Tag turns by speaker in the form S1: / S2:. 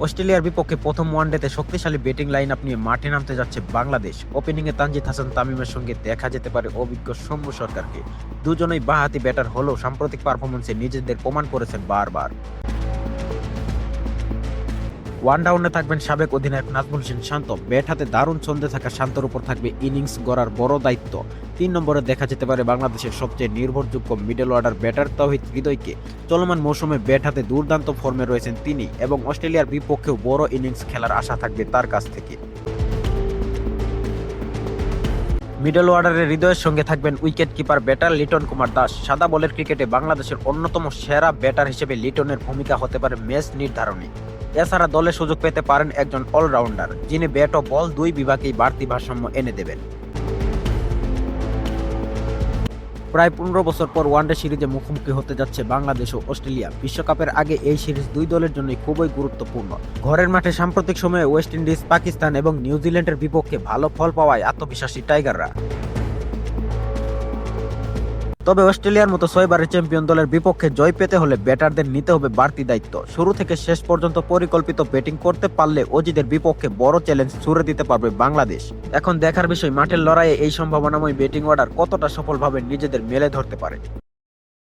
S1: অস্ট্রেলিয়ার বিপক্ষে প্রথম ওয়ানডেতে শক্তিশালী ব্যাটিং লাইন আপ নিয়ে মাঠে নামতে যাচ্ছে বাংলাদেশ। ওপেনিংয়ে তানজিদ হাসান তামিমের সঙ্গে দেখা যেতে পারে অভিজ্ঞ শম্ভু সরকারকে। দুজনেই বাঁহাতি ব্যাটার হলেও সাম্প্রতিক পারফরম্যান্সে নিজেদের প্রমাণ করেছেন বারবার। ওয়ান ডাউনে থাকবেন সাবেক অধিনায়ক নাজমুল হোসেন শান্ত। ব্যাট হাতে দারুণ ছন্দে থাকা শান্তর উপর থাকবে ইনিংস গড়ার বড় দায়িত্ব। ৩ নম্বরে দেখা যেতে পারে বাংলাদেশের সবচেয়ে নির্ভরযোগ্য মিডল অর্ডার ব্যাটার তাওহিদ হৃদয়কে। চলমান মৌসুমে ব্যাট হাতে দুর্দান্ত ফর্মে রয়েছেন তিনি এবং অস্ট্রেলিয়ার বিপক্ষেও বড় ইনিংস খেলার আশা থাকবে তার কাছ থেকে। মিডল অর্ডারে হৃদয়ের সঙ্গে থাকবেন wicket keeper batter Liton Kumar Das. সাদা বলের ক্রিকেটে বাংলাদেশের অন্যতম সেরা ব্যাটার হিসেবে লিটনের ভূমিকা হতে পারে ম্যাচ নির্ধারণী। এছাড়া দলে সুযোগ পেতে পারেন একজন অলরাউন্ডার, যিনি ব্যাট ও বল দুই বিভাগেই বাড়তি ভারসাম্য এনে দেবেন। প্রায় ১৫ বছর পর ওয়ানডে সিরিজে মুখোমুখি হতে যাচ্ছে বাংলাদেশ ও অস্ট্রেলিয়া। বিশ্বকাপের আগে এই সিরিজ দুই দলের জন্যই খুবই গুরুত্বপূর্ণ। ঘরের মাঠে সাম্প্রতিক সময়ে ওয়েস্ট ইন্ডিজ, পাকিস্তান এবং নিউজিল্যান্ডের বিপক্ষে ভালো ফল পাওয়ায় আত্মবিশ্বাসী টাইগাররা। তবে অস্ট্রেলিয়ার মতো ৬ বারের চ্যাম্পিয়ন দলের বিপক্ষে জয় পেতে হলে ব্যাটারদের নিতে হবে বাড়তি দায়িত্ব। শুরু থেকে শেষ পর্যন্ত পরিকল্পিত ব্যাটিং করতে পারলে অজিদের বিপক্ষে বড় চ্যালেঞ্জ ছুড়ে দিতে পারবে বাংলাদেশ। এখন দেখার বিষয় মাঠের লড়াইয়ে এই সম্ভাবনাময় ব্যাটিং অর্ডার কতটা সফলভাবে নিজেদের মেলে ধরতে পারে।